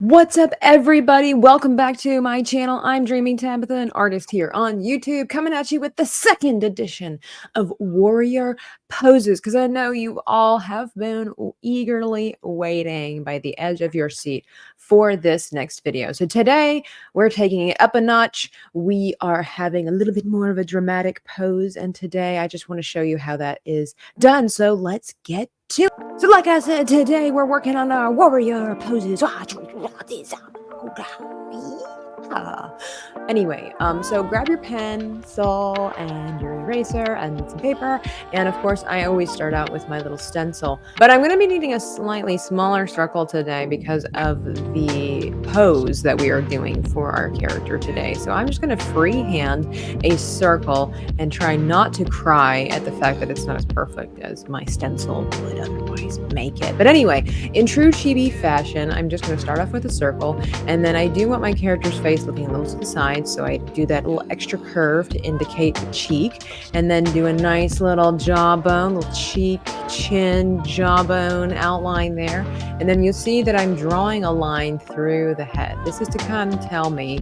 What's up, everybody? Welcome back to my channel. I'm Dreaming Tabitha, an artist here on YouTube, coming at you with the second edition of Warrior Poses, because I know you all have been eagerly waiting by the edge of your seat for this next video. So today, we're taking it up a notch. We are having a little bit more of a dramatic pose, and today I just want to show you how that is done. So let's get to it. So like I said, today we're working on our warrior poses. Anyway, so grab your pencil and your eraser and some paper. And of course, I always start out with my little stencil. But I'm going to be needing a slightly smaller circle today because of the pose that we are doing for our character today. So I'm just going to freehand a circle and try not to cry at the fact that it's not as perfect as my stencil would otherwise make it. But anyway, in true chibi fashion, I'm just going to start off with a circle, and then I do want my character's face looking a little to the side, so I do that little extra curve to indicate the cheek, and then do a nice little jawbone, little cheek, chin, jawbone outline there. And then you'll see that I'm drawing a line through the head. This is to kind of tell me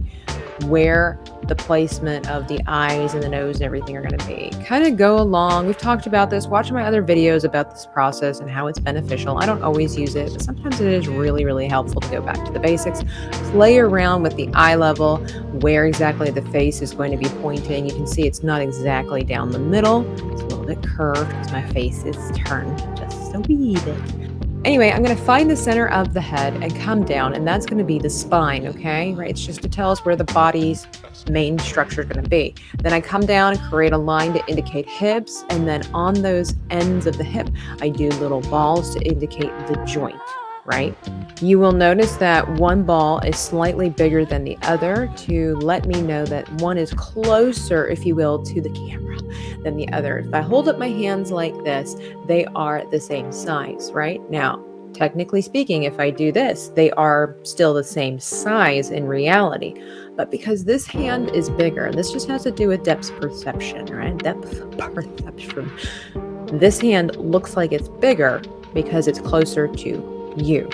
where the placement of the eyes and the nose and everything are going to be. Kind of go along. We've talked about this. Watch my other videos about this process and how it's beneficial. I don't always use it, but sometimes it is really, really helpful to go back to the basics. Play around with the eye level, where exactly the face is going to be pointing. You can see it's not exactly down the middle. It's a little bit curved because my face is turned just a wee bit. Anyway, I'm going to find the center of the head and come down, and that's going to be the spine, okay? Right? It's just to tell us where the body's main structure is going to be. Then I come down and create a line to indicate hips, and then on those ends of the hip, I do little balls to indicate the joint, right? You will notice that one ball is slightly bigger than the other to let me know that one is closer, if you will, to the camera than the other. If I hold up my hands like this, they are the same size, right? Now, technically speaking, if I do this, they are still the same size in reality. But because this hand is bigger, this just has to do with depth perception, right? Depth perception. This hand looks like it's bigger because it's closer to you.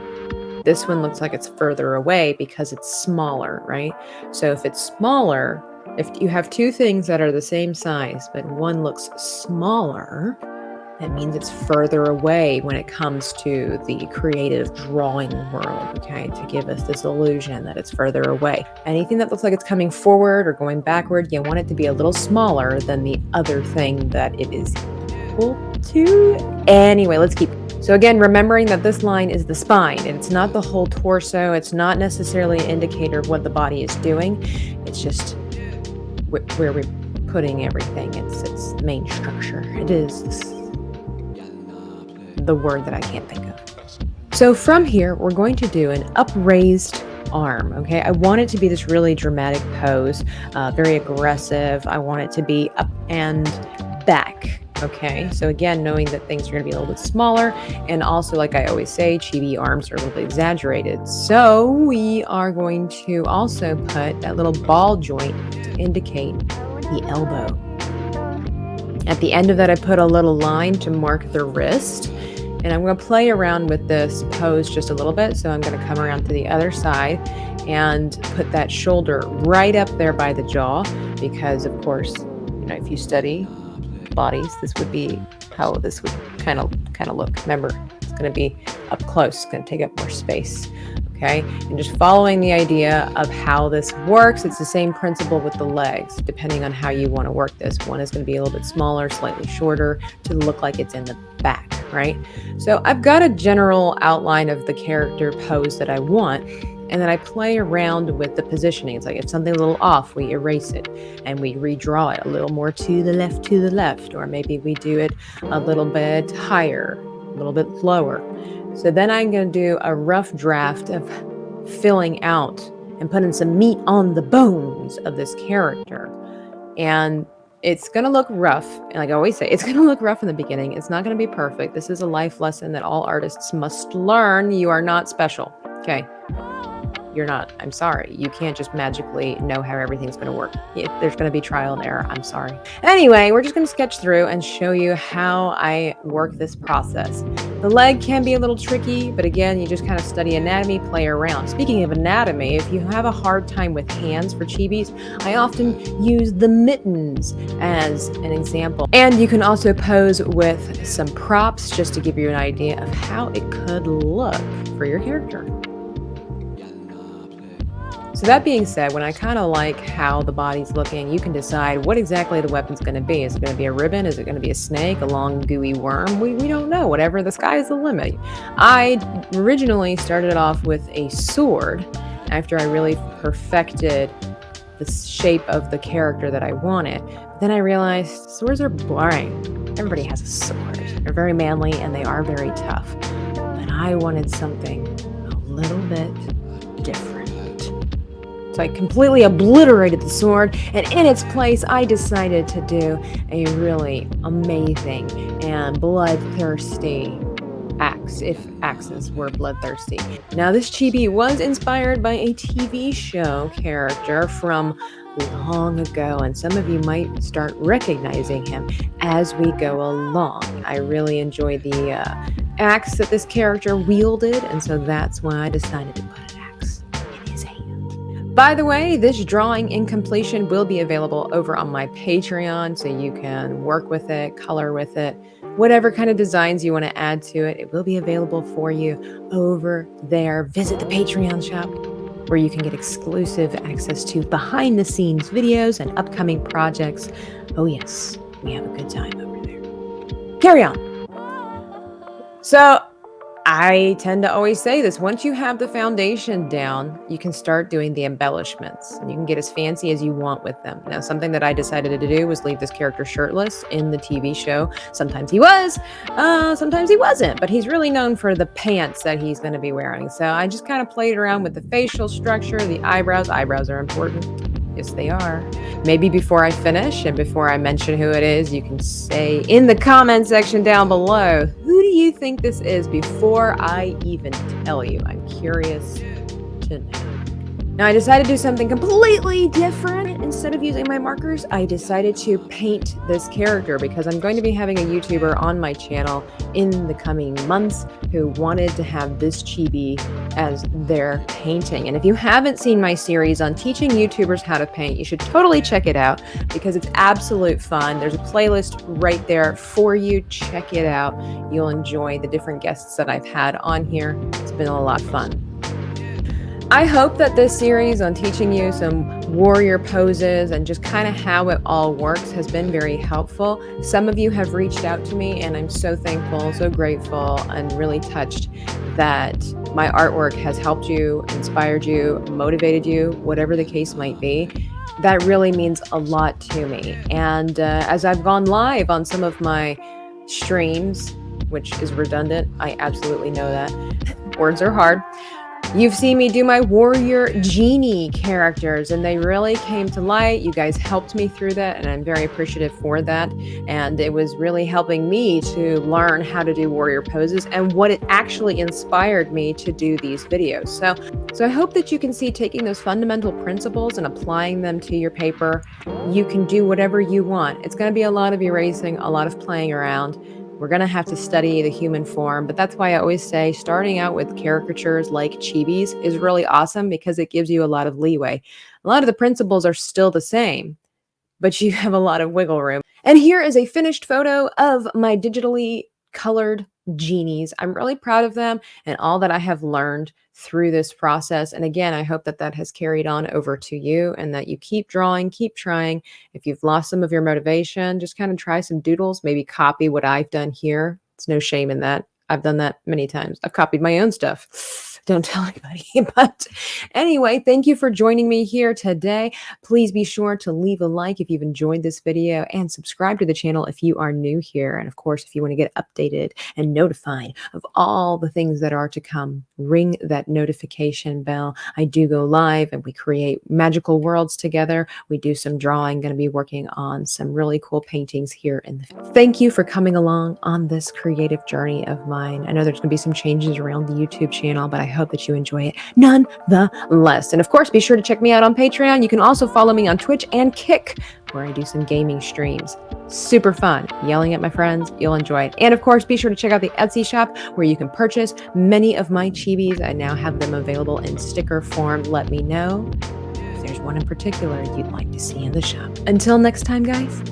This one looks like it's further away because it's smaller, right? So if it's smaller, if you have two things that are the same size, but one looks smaller, that means it's further away when it comes to the creative drawing world, okay? To give us this illusion that it's further away. Anything that looks like it's coming forward or going backward, you want it to be a little smaller than the other thing that it is equal to. Anyway, let's keep. So again, remembering that this line is the spine, and it's not the whole torso. It's not necessarily an indicator of what the body is doing. It's just where we're putting everything. It's its main structure. It is the word that I can't think of. So from here, we're going to do an upraised arm, okay? I want it to be this really dramatic pose, very aggressive. I want it to be up and back. Okay, so again, knowing that things are going to be a little bit smaller, and also, like I always say, chibi arms are a little bit exaggerated. So we are going to also put that little ball joint to indicate the elbow. At the end of that, I put a little line to mark the wrist, and I'm going to play around with this pose just a little bit. So I'm going to come around to the other side and put that shoulder right up there by the jaw, because of course, you know, if you study bodies, this would be how this would kind of look. Remember, it's going to be up close. It's going to take up more space. Okay, and just following the idea of how this works. It's the same principle with the legs, depending on how you want to work this. One is going to be a little bit smaller, slightly shorter, to look like it's in the back, right? So I've got a general outline of the character pose that I want, and then I play around with the positioning. It's like if something's a little off, we erase it and we redraw it a little more to the left, or maybe we do it a little bit higher, a little bit lower. So then I'm going to do a rough draft of filling out and putting some meat on the bones of this character. And it's going to look rough. And like I always say, it's going to look rough in the beginning. It's not going to be perfect. This is a life lesson that all artists must learn. You are not special. Okay. I'm sorry. You can't just magically know how everything's going to work. If there's going to be trial and error, I'm sorry. Anyway, we're just going to sketch through and show you how I work this process. The leg can be a little tricky, but again, you just kind of study anatomy, play around. Speaking of anatomy, if you have a hard time with hands for chibis, I often use the mittens as an example. And you can also pose with some props just to give you an idea of how it could look for your character. So that being said, when I kind of like how the body's looking, you can decide what exactly the weapon's going to be. Is it going to be a ribbon? Is it going to be a snake, a long gooey worm? We don't know. Whatever, the sky is the limit. I originally started off with a sword after I really perfected the shape of the character that I wanted. But then I realized swords are boring. Everybody has a sword. They're very manly and they are very tough. But I wanted something a little bit different. So I completely obliterated the sword, and in its place, I decided to do a really amazing and bloodthirsty axe, if axes were bloodthirsty. Now, this chibi was inspired by a TV show character from long ago, and some of you might start recognizing him as we go along. I really enjoy the axe that this character wielded, and so that's why I decided to put an axe in his hand. By the way, this drawing in completion will be available over on my Patreon, so you can work with it, color with it, whatever kind of designs you want to add to it. It will be available for you over there. Visit the Patreon shop where you can get exclusive access to behind the scenes videos and upcoming projects. Oh yes, we have a good time over there. Carry on. So I tend to always say this, once you have the foundation down, you can start doing the embellishments and you can get as fancy as you want with them. Now, something that I decided to do was leave this character shirtless in the TV show. Sometimes he was, sometimes he wasn't, but he's really known for the pants that he's going to be wearing. So I just kind of played around with the facial structure, the eyebrows. Eyebrows are important. Yes, they are. Maybe before I finish and before I mention who it is, you can say in the comment section down below, who do you think this is before I even tell you? I'm curious to know. Now, I decided to do something completely different. Instead of using my markers, I decided to paint this character because I'm going to be having a YouTuber on my channel in the coming months who wanted to have this chibi as their painting. And if you haven't seen my series on teaching YouTubers how to paint, you should totally check it out because it's absolute fun. There's a playlist right there for you. Check it out. You'll enjoy the different guests that I've had on here. It's been a lot of fun. I hope that this series on teaching you some warrior poses and just kind of how it all works has been very helpful. Some of you have reached out to me and I'm so thankful, so grateful, and really touched that my artwork has helped you, inspired you, motivated you, whatever the case might be. That really means a lot to me. And as I've gone live on some of my streams, which is redundant, I absolutely know that. Words are hard. You've seen me do my warrior genie characters and they really came to light. You guys helped me through that and I'm very appreciative for that. And it was really helping me to learn how to do warrior poses and what it actually inspired me to do these videos. So I hope that you can see taking those fundamental principles and applying them to your paper. You can do whatever you want. It's going to be a lot of erasing, a lot of playing around. We're going to have to study the human form, but that's why I always say starting out with caricatures like chibis is really awesome because it gives you a lot of leeway. A lot of the principles are still the same, but you have a lot of wiggle room. And here is a finished photo of my digitally colored genies. I'm really proud of them and all that I have learned through this process. And again, I hope that that has carried on over to you and that you keep drawing, keep trying. If you've lost some of your motivation, just kind of try some doodles, maybe copy what I've done here. It's no shame in that. I've done that many times. I've copied my own stuff. Don't tell anybody. But anyway, thank you for joining me here today. Please be sure to leave a like if you've enjoyed this video and subscribe to the channel if you are new here. And of course, if you want to get updated and notified of all the things that are to come, ring that notification bell. I do go live and we create magical worlds together. We do some drawing, going to be working on some really cool paintings here. Thank you for coming along on this creative journey of mine. I know there's going to be some changes around the YouTube channel, but I hope that you enjoy it nonetheless. And of course, be sure to check me out on Patreon. You can also follow me on Twitch and Kick, where I do some gaming streams. Super fun. Yelling at my friends, you'll enjoy it. And of course, be sure to check out the Etsy shop where you can purchase many of my chibis. I now have them available in sticker form. Let me know if there's one in particular you'd like to see in the shop. Until next time, guys.